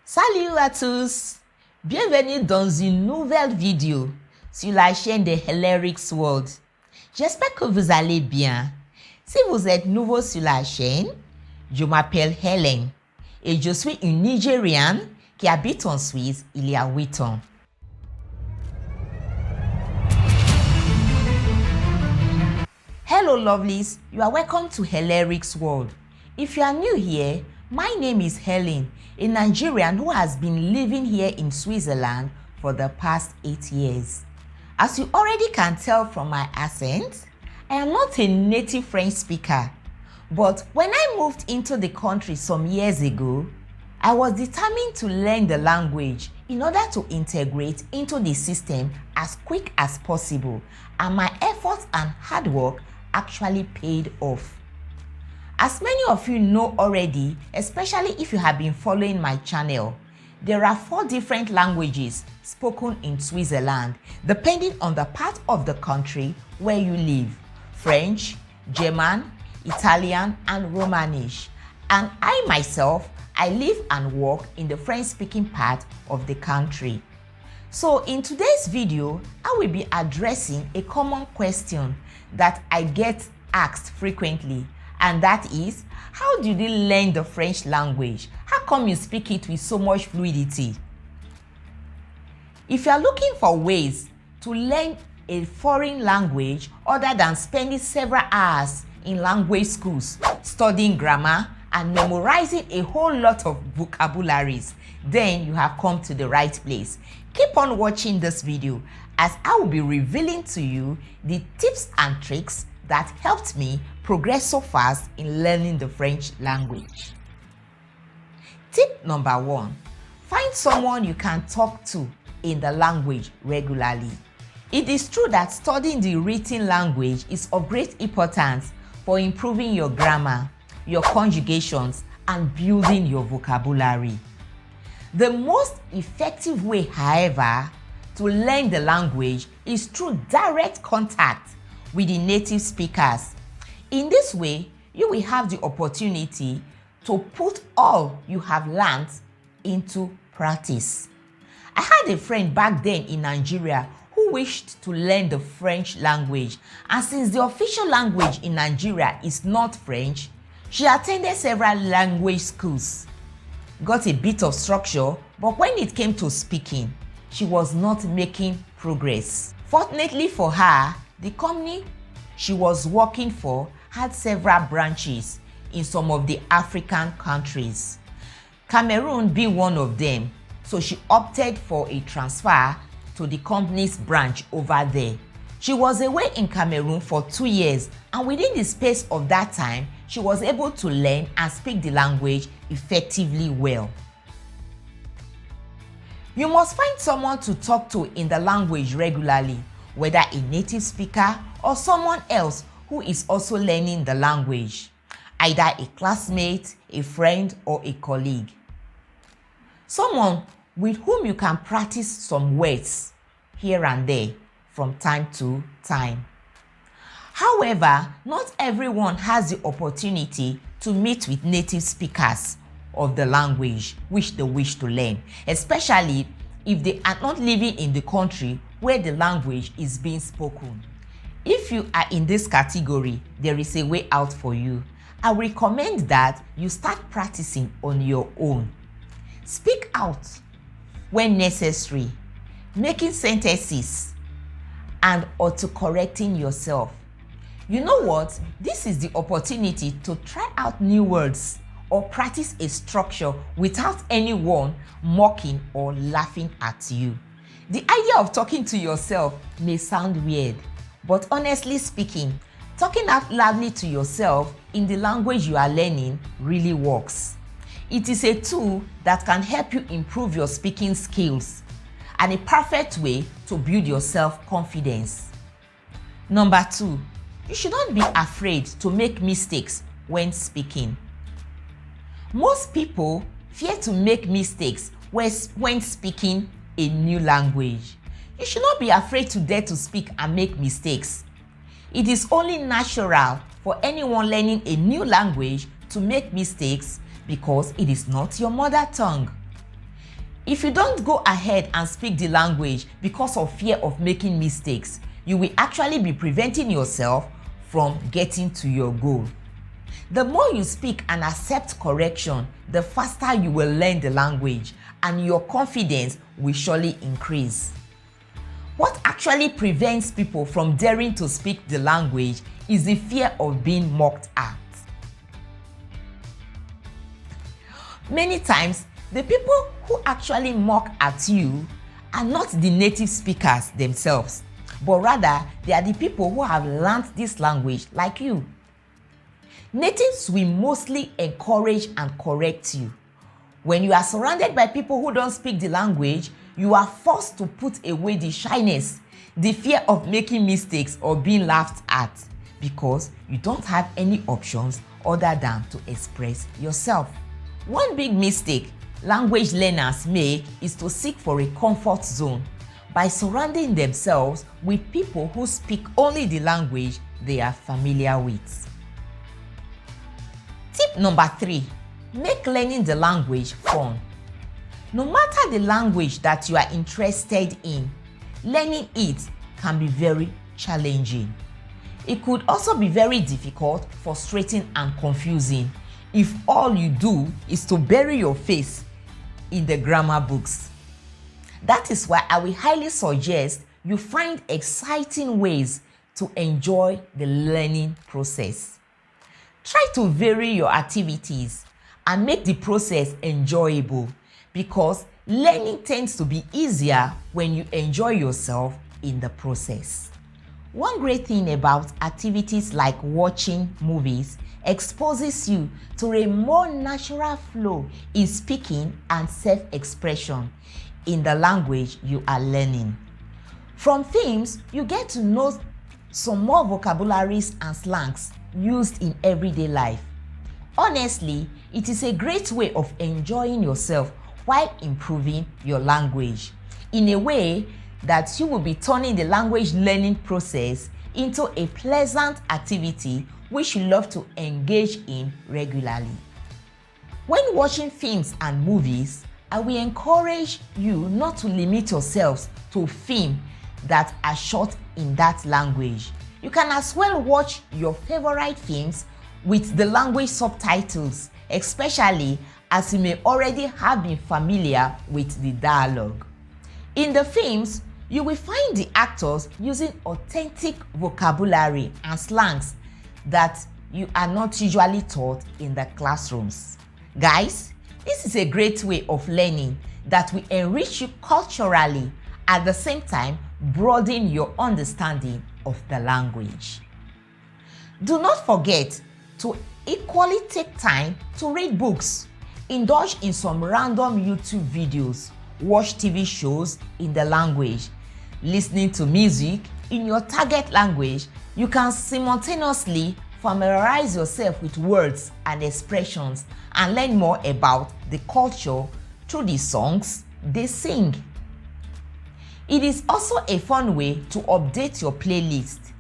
Salut à tous! Bienvenue dans une nouvelle vidéo sur la chaîne de Hilarious World. J'espère que vous allez bien. Si vous êtes nouveau sur la chaîne, je m'appelle Helen et je suis une Nigériane qui habite en Suisse il y a 8 ans. Hello lovelies, you are welcome to Hilarious World. If you are new here, my name is Helen, a Nigerian who has been living here in Switzerland for the past 8 years. As you already can tell from my accent, I am not a native French speaker, but when I moved into the country some years ago, I was determined to learn the language in order to integrate into the system as quick as possible, and my efforts and hard work actually paid off. As many of you know already, especially if you have been following my channel, there are 4 different languages spoken in Switzerland depending on the part of the country where you live: French, German, Italian, and Romanish. And I myself, I live and work in the French-speaking part of the country. So in today's video, I will be addressing a common question that I get asked frequently, and that is, how did you learn the French language? How come you speak it with so much fluidity? If you are looking for ways to learn a foreign language other than spending several hours in language schools, studying grammar, and memorizing a whole lot of vocabularies, then you have come to the right place. Keep on watching this video as I will be revealing to you the tips and tricks that helped me progress so fast in learning the French language. Tip number 1, find someone you can talk to in the language regularly. It is true that studying the written language is of great importance for improving your grammar, your conjugations, and building your vocabulary. The most effective way, however, to learn the language is through direct contact with the native speakers. In this way, you will have the opportunity to put all you have learned into practice. I had a friend back then in Nigeria who wished to learn the French language, and since the official language in Nigeria is not French, she attended several language schools, got a bit of structure, but when it came to speaking, she was not making progress. Fortunately for her, the company she was working for had several branches in some of the African countries, Cameroon being one of them, so she opted for a transfer to the company's branch over there. She was away in Cameroon for 2 years, and within the space of that time, she was able to learn and speak the language effectively well. You must find someone to talk to in the language regularly, whether a native speaker or someone else who is also learning the language, either a classmate, a friend, or a colleague. Someone with whom you can practice some words here and there from time to time. However, not everyone has the opportunity to meet with native speakers of the language which they wish to learn, especially if they are not living in the country where the language is being spoken. If you are in this category, there is a way out for you. I recommend that you start practicing on your own. Speak out when necessary, making sentences, and autocorrecting yourself. You know what? This is the opportunity to try out new words or practice a structure without anyone mocking or laughing at you. The idea of talking to yourself may sound weird, but honestly speaking, talking out loudly to yourself in the language you are learning really works. It is a tool that can help you improve your speaking skills and a perfect way to build your self-confidence. Number 2, you should not be afraid to make mistakes when speaking. Most people fear to make mistakes when speaking a new language. You should not be afraid to dare to speak and make mistakes. It is only natural for anyone learning a new language to make mistakes because it is not your mother tongue. If you don't go ahead and speak the language because of fear of making mistakes, you will actually be preventing yourself from getting to your goal. The more you speak and accept correction, the faster you will learn the language and your confidence will surely increase. What actually prevents people from daring to speak the language is the fear of being mocked at. Many times, the people who actually mock at you are not the native speakers themselves, but rather they are the people who have learned this language like you. Natives will mostly encourage and correct you. When you are surrounded by people who don't speak the language, you are forced to put away the shyness, the fear of making mistakes or being laughed at, because you don't have any options other than to express yourself. One big mistake language learners make is to seek for a comfort zone by surrounding themselves with people who speak only the language they are familiar with. Tip number 3, make learning the language fun. No matter the language that you are interested in, learning it can be very challenging. It could also be very difficult, frustrating, and confusing if all you do is to bury your face in the grammar books. That is why I will highly suggest you find exciting ways to enjoy the learning process. Try to vary your activities and make the process enjoyable, because learning tends to be easier when you enjoy yourself in the process. One great thing about activities like watching movies exposes you to a more natural flow in speaking and self-expression in the language you are learning. From films, you get to know some more vocabularies and slangs used in everyday life. Honestly, it is a great way of enjoying yourself while improving your language in a way that you will be turning the language learning process into a pleasant activity which you love to engage in regularly. When watching films and movies, I will encourage you not to limit yourselves to films that are shot in that language. You can as well watch your favorite films with the language subtitles, especially as you may already have been familiar with the dialogue. In the films, you will find the actors using authentic vocabulary and slangs that you are not usually taught in the classrooms. Guys, this is a great way of learning that will enrich you culturally, at the same time broaden your understanding of the language. Do not forget to equally take time to read books, indulge in some random YouTube videos, watch TV shows in the language, listening to music in your target language. You can simultaneously familiarize yourself with words and expressions and learn more about the culture through the songs they sing. It is also a fun way to update your playlist.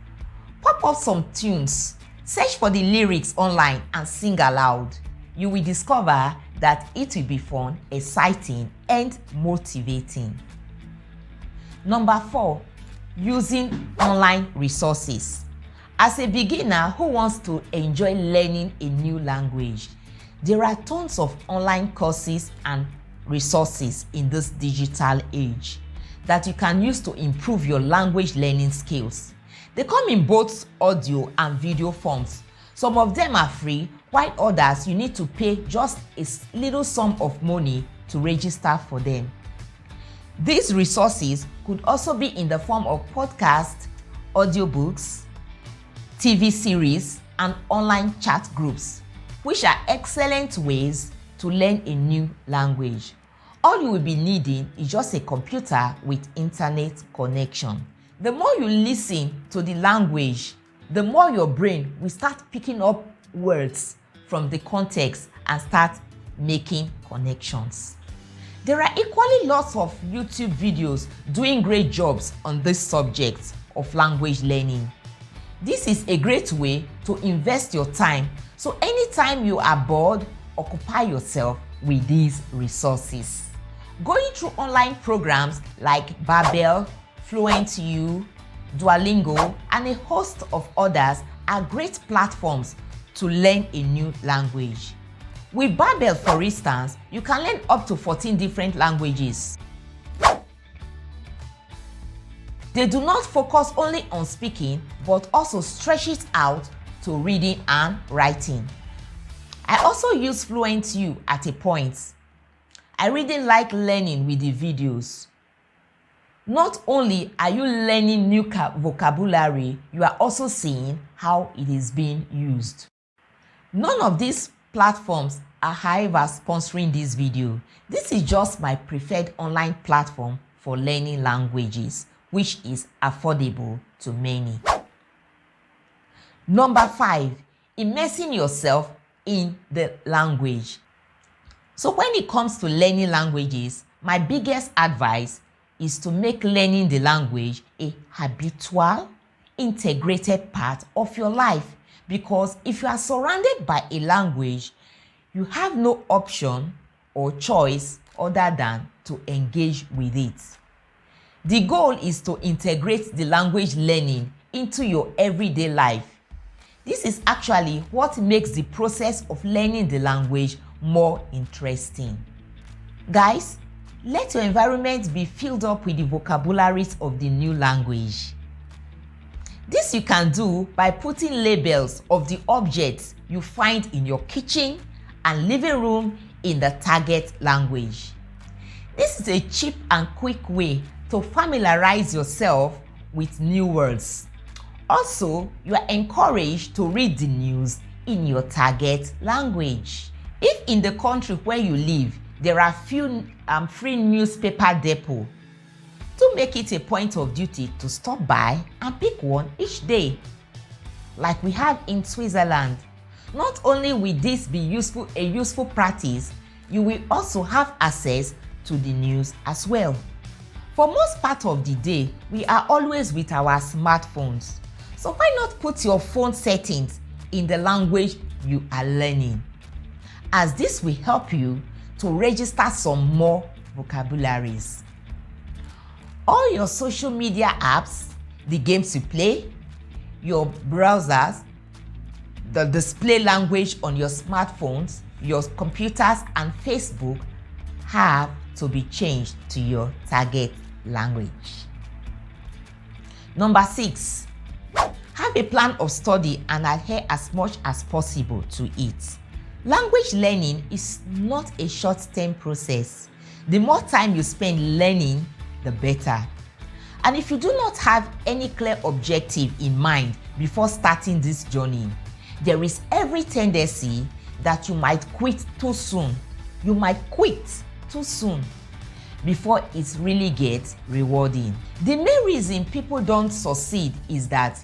Pop up some tunes, search for the lyrics online and sing aloud. You will discover that it will be fun, exciting, and motivating. Number 4, using online resources. As a beginner who wants to enjoy learning a new language, there are tons of online courses and resources in this digital age that you can use to improve your language learning skills. They come in both audio and video forms. Some of them are free, while others you need to pay just a little sum of money to register for them. These resources could also be in the form of podcasts, audiobooks, TV series, and online chat groups, which are excellent ways to learn a new language. All you will be needing is just a computer with internet connection. The more you listen to the language, the more your brain will start picking up words from the context and start making connections. There are equally lots of YouTube videos doing great jobs on this subject of language learning. This is a great way to invest your time, so anytime you are bored, occupy yourself with these resources. Going through online programs like Babel, FluentU, Duolingo, and a host of others are great platforms to learn a new language. With Babel, for instance, you can learn up to 14 different languages. They do not focus only on speaking, but also stretch it out to reading and writing. I also use FluentU at a point. I really like learning with the videos. Not only are you learning new vocabulary, you are also seeing how it is being used. None of these platforms are, however, sponsoring this video. This is just my preferred online platform for learning languages, which is affordable to many. Number 5, immersing yourself in the language. So when it comes to learning languages, my biggest advice is to make learning the language a habitual, integrated part of your life. Because if you are surrounded by a language, you have no option or choice other than to engage with it. The goal is to integrate the language learning into your everyday life. This is actually what makes the process of learning the language more interesting. Guys, let your environment be filled up with the vocabularies of the new language. This you can do by putting labels of the objects you find in your kitchen and living room in the target language. This is a cheap and quick way to familiarize yourself with new words. Also, you are encouraged to read the news in your target language. If in the country where you live, there are few free newspaper depots, to make it a point of duty to stop by and pick one each day, like we have in Switzerland. Not only will this be a useful practice, you will also have access to the news as well. For most part of the day, we are always with our smartphones. So why not put your phone settings in the language you are learning, as this will help you to register some more vocabularies. All your social media apps, the games you play, your browsers, the display language on your smartphones, your computers, and Facebook have to be changed to your target language. Number 6, have a plan of study and adhere as much as possible to it. Language learning is not a short-term process. The more time you spend learning, the better. And if you do not have any clear objective in mind before starting this journey, there is every tendency that you might quit too soon. You might quit too soon before it really gets rewarding. The main reason people don't succeed is that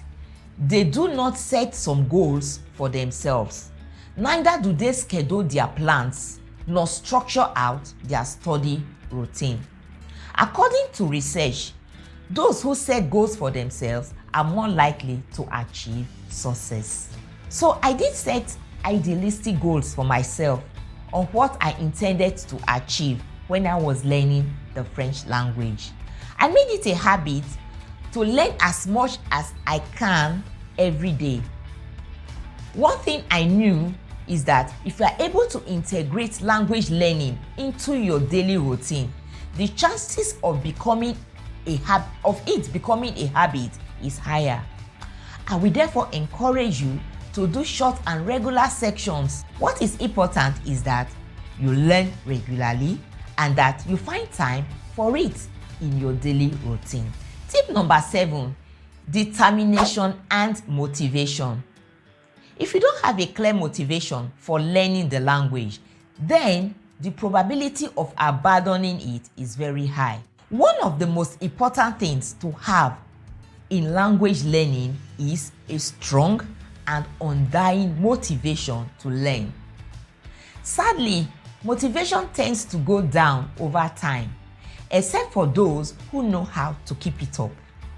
they do not set some goals for themselves. Neither do they schedule their plans nor structure out their study routine. According to research, those who set goals for themselves are more likely to achieve success. So I did set idealistic goals for myself on what I intended to achieve when I was learning the French language. I made it a habit to learn as much as I can every day. One thing I knew is that if you are able to integrate language learning into your daily routine, the chances of it becoming a habit is higher. I will therefore encourage you to do short and regular sections. What is important is that you learn regularly and that you find time for it in your daily routine. Tip number 7, determination and motivation. If you don't have a clear motivation for learning the language, then the probability of abandoning it is very high. One of the most important things to have in language learning is a strong and undying motivation to learn. Sadly, motivation tends to go down over time, except for those who know how to keep it up.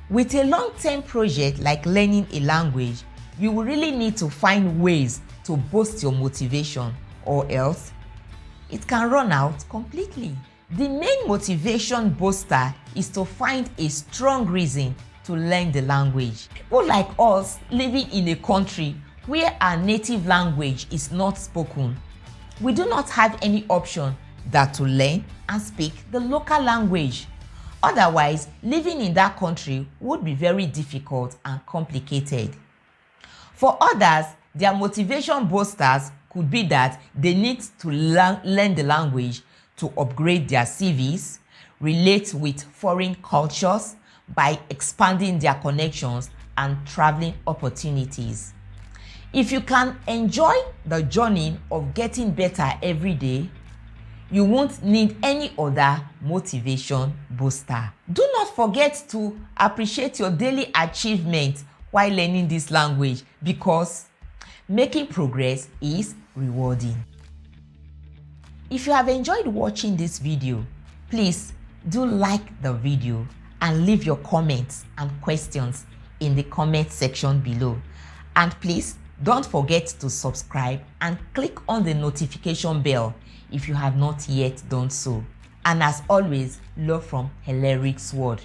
With a long-term project like learning a language, you will really need to find ways to boost your motivation, or else it can run out completely. The main motivation booster is to find a strong reason to learn the language. People like us living in a country where our native language is not spoken, we do not have any option than to learn and speak the local language. Otherwise, living in that country would be very difficult and complicated. For others, their motivation boosters could be that they need to learn the language to upgrade their CVs, relate with foreign cultures by expanding their connections and traveling opportunities. If you can enjoy the journey of getting better every day, you won't need any other motivation booster. Do not forget to appreciate your daily achievements while learning this language, because making progress is rewarding. If you have enjoyed watching this video, please do like the video and leave your comments and questions in the comment section below. And please don't forget to subscribe and click on the notification bell if you have not yet done so. And as always, love from Hilaric's World.